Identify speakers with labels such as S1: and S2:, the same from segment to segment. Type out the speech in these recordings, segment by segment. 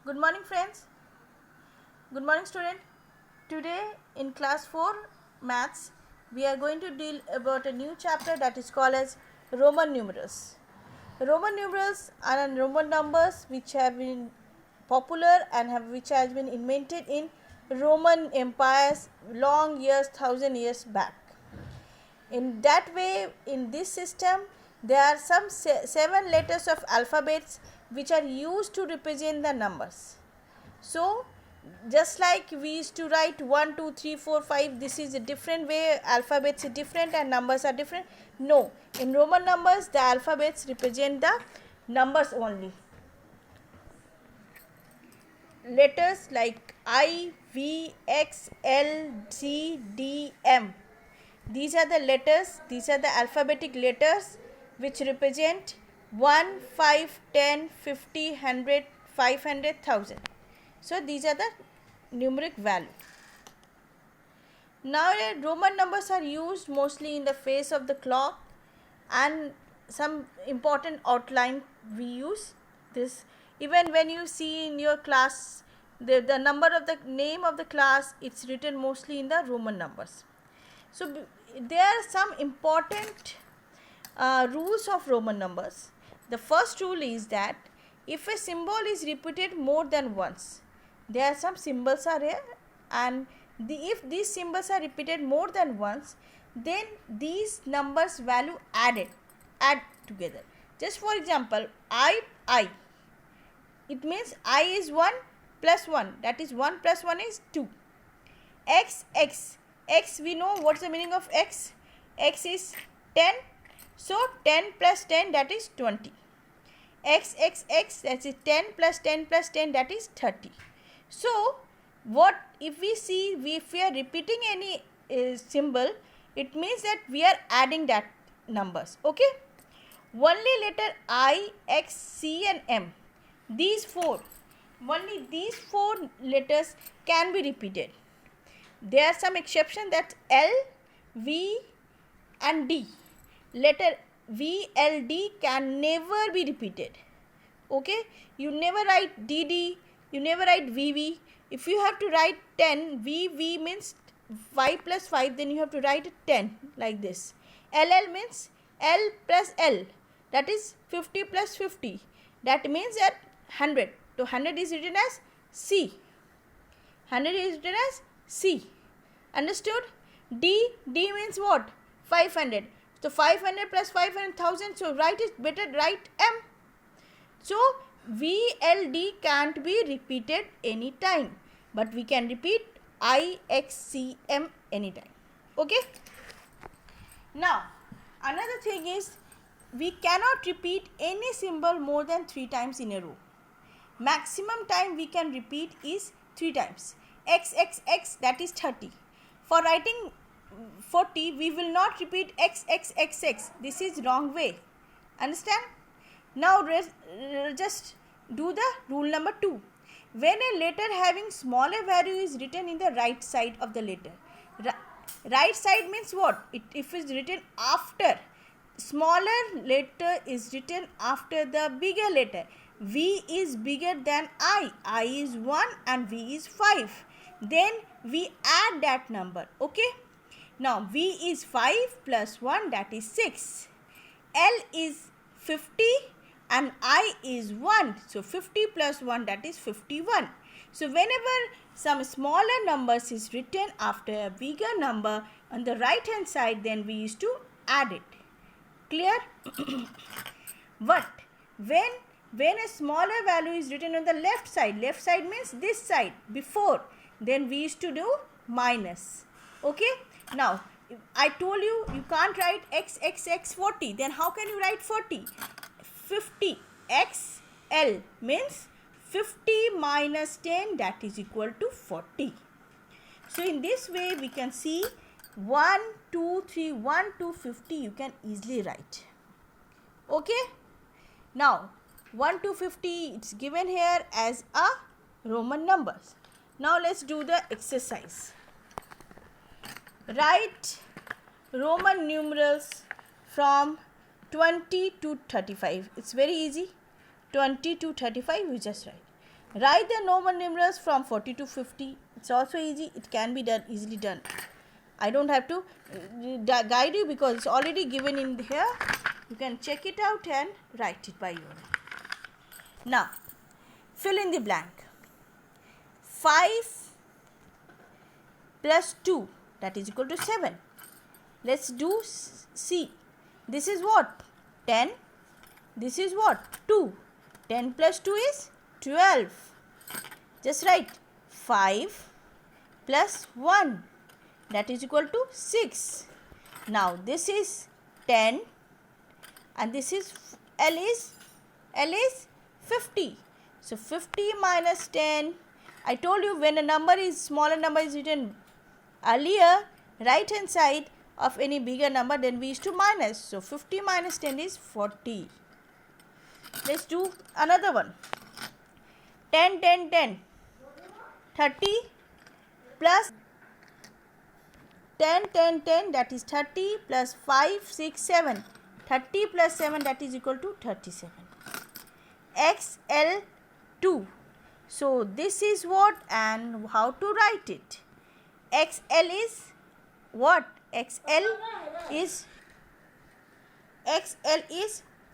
S1: Good morning, friends. Good morning, student. Today in class 4 maths, we are going to deal about a new chapter that is called as Roman numerals. Roman numerals are Roman numbers which have been popular and which has been invented in Roman empires long years, 1,000 years back. In that way, in this system, there are some 7 letters of alphabets which are used to represent the numbers. So, just like we used to write 1, 2, 3, 4, 5, this is a different way, alphabets are different and numbers are different. No, in Roman numbers, the alphabets represent the numbers only. Letters like I, V, X, L, C, D, M. These are the letters, these are the alphabetic letters which represent 1, 5, 10, 50, 100, 500, 1000. So, these are the numeric value. Now, Roman numbers are used mostly in the face of the clock and some important outline we use this. Even when you see in your class, the number of the name of the class, it's written mostly in the Roman numbers. So, there are some important rules of Roman numbers. The first rule is that if a symbol is repeated more than once, there are some symbols are here, and if these symbols are repeated more than once, then these numbers value add together. Just for example, I, it means I is 1 plus 1, that is 1 plus 1 is 2. X, we know what's the meaning of x. X is 10, so 10 plus 10, that is 20. X, that is 10 plus 10 plus 10, that is 30. So, what if we see, if we are repeating any symbol, it means that we are adding that numbers. Okay. Only letter I, X, C and M, only these four letters can be repeated. There are some exceptions, that L, V and D. Letter V, L, D can never be repeated. Okay. You never write DD. You never write VV. If you have to write 10, VV means 5 plus 5, then you have to write 10 like this. LL means L plus L, that is 50 plus 50. That means that 100. So, 100 is written as C. 100 is written as C. Understood? D means what? 500. So, 500 plus 500, 1000. So, better write M. So, VLD can't be repeated anytime, but we can repeat IXCM anytime. Okay. Now, another thing is, we cannot repeat any symbol more than 3 times in a row. Maximum time we can repeat is 3 times. XXX, that is 30. For writing 40, we will not repeat XXXX. This is wrong way. Understand? Now, just do the rule number 2. When a letter having smaller value is written in the right side of the letter. Right side means what? If it is written after. Smaller letter is written after the bigger letter. V is bigger than I. I is 1 and V is 5. Then we add that number. Okay. Now, V is 5 plus 1, that is 6. L is 50 and I is 1. So, 50 plus 1, that is 51. So, whenever some smaller numbers is written after a bigger number on the right hand side, then we used to add it. Clear? But when a smaller value is written on the left side means this side before, then we used to do minus. Okay. Now, I told you can't write XXX 40. Then how can you write 40? 50 XL means 50 minus 10, that is equal to 40. So, in this way we can see 1, 2, 3, 1 to 50 you can easily write. Okay. Now, 1 to 50 it's given here as a Roman numbers. Now, let's do the exercise. Write Roman numerals from 20 to 35. It's very easy. 20 to 35 we just write. Write the Roman numerals from 40 to 50. It's also easy. It can be done, easily done. I don't have to guide you because it's already given in here. You can check it out and write it by your own. Now, fill in the blank. 5 plus 2, that is equal to 7. Let's do C. This is what? 10. This is what? 2. 10 plus 2 is 12. Just write 5 plus 1, that is equal to 6. Now this is 10 and this is L is 50. So 50 minus 10. I told you when a number is smaller number is written earlier, right hand side of any bigger number, then we used to minus. So 50 minus 10 is 40. Let's do another one. 10, 10, 10. 30 plus 10, 10, 10, that is 30 plus 5, 6, 7. 30 plus 7, that is equal to 37. XL2. So this is what and how to write it. XL is what? XL is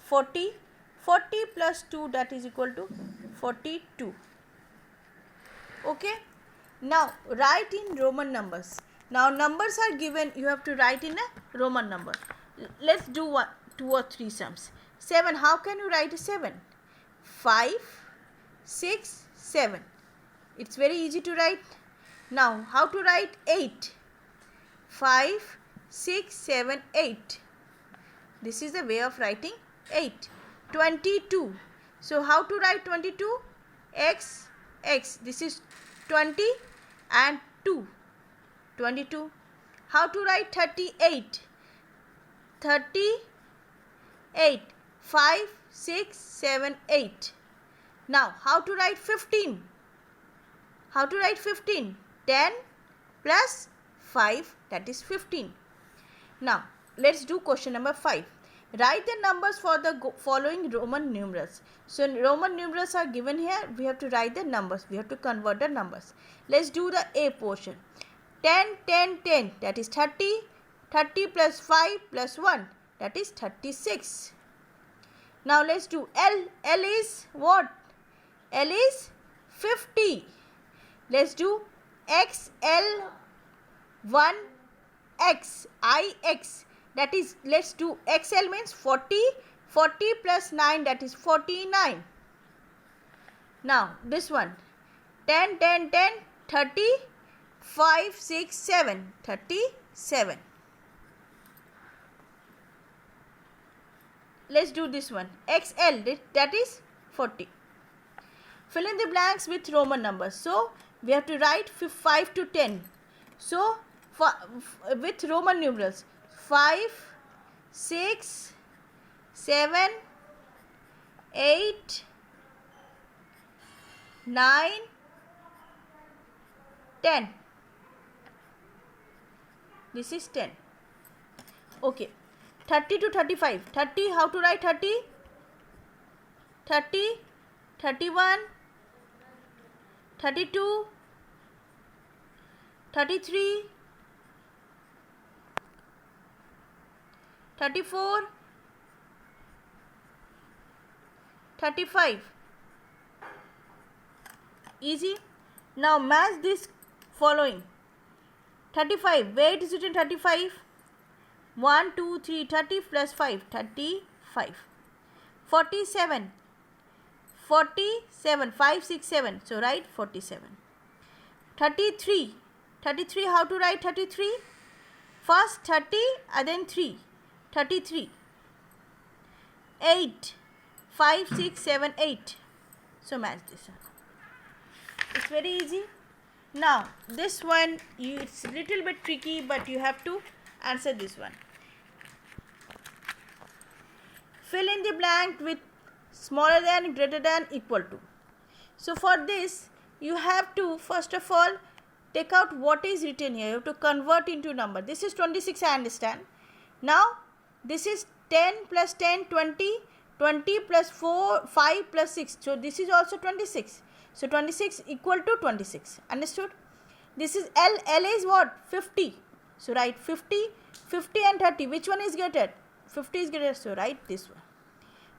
S1: 40. 40 plus 2, that is equal to 42. Okay. Now write in Roman numbers. Now numbers are given, you have to write in a Roman number. Let's do 2 or 3 sums. 7, how can you write a 7? 5, 6, 7. It's very easy to write. Now how to write 8? 5, 6, 7, 8. This is the way of writing 8. 22. So how to write 22? X. This is 20 and 2. 22. How to write 38? 38. 5, 6, 7, 8. Now how to write 15? How to write 15? 10 plus 5, that is 15. Now let's do question number 5. Write the numbers for the following Roman numerals. So Roman numerals are given here. We have to write the numbers. We have to convert the numbers. Let's do the A portion. 10, 10, 10, that is 30. 30 plus 5 plus 1, that is 36. Now let's do L. L is what? L is 50. Let's do XL1X. IX. That is, let's do XL means 40. 40 plus 9, that is 49. Now this one. 10, 10, 10, 30. 5, 6, 7. 37. Let's do this one. XL, that is 40. Fill in the blanks with Roman numbers. So we have to write 5 to 10. So with Roman numerals. 5, 6, 7, 8, 9, 10. This is 10. Okay. 30 to 35. 30, how to write 30? 30, 31, 32, 33, 34, 35. Easy. Now match this following. 35. Where it is written 35? 1, 2, 3, 30 plus 5. 35. 47. 47. 5, 6, 7. So write 47. 33. 33. How to write 33? First 30 and then 3. 33. 8. 5, 6, 7, 8. So match this one. It's very easy. Now this one, it's a little bit tricky, but you have to answer this one. Fill in the blank with smaller than, greater than, equal to. So for this, you have to first of all take out what is written here. You have to convert into number. This is 26, I understand. Now this is 10 plus 10, 20. 20 plus 4, 5 plus 6. So this is also 26. So 26 equal to 26. Understood? This is L. L is what? 50. So write 50, 50 and 30. Which one is greater? 50 is greater. So write this one.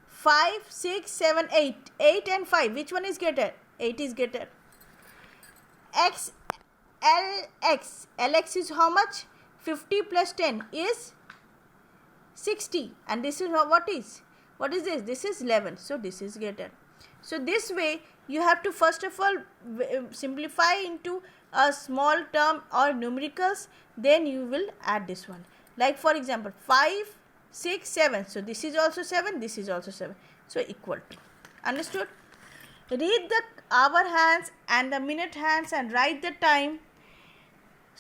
S1: 5, 6, 7, 8. 8 and 5. Which one is greater? 8 is greater. X, LX. LX is how much? 50 plus 10 is 60. And this is what is? What is this? This is 11. So this is greater. So this way you have to first of all simplify into a small term or numericals. Then you will add this one. Like for example 5, 6, 7. So this is also 7. This is also 7. So equal to. Understood? Read the hour hands and the minute hands and write the time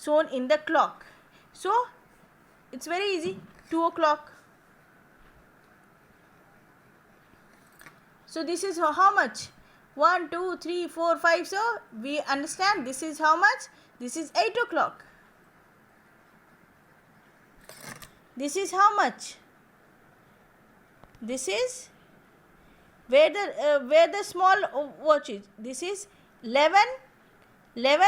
S1: shown in the clock. So it's very easy. 2 o'clock. So this is how much? 1, 2, 3, 4, 5. So we understand this is how much? This is 8 o'clock. This is how much? This is where the small watch is. This is 11. 11.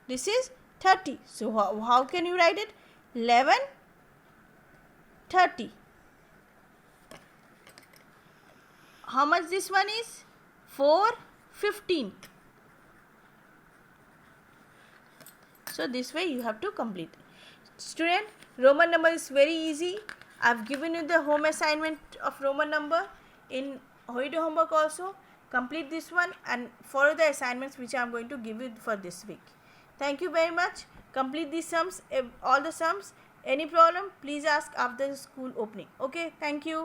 S1: This is 30. So how can you write it? 11, 30. How much this one is? 4, 15. So this way you have to complete. Student, Roman number is very easy. I have given you the home assignment of Roman number in holiday homework also. Complete this one and follow the assignments which I am going to give you for this week. Thank you very much. Complete these sums, all the sums. Any problem, please ask after the school opening. Okay, thank you.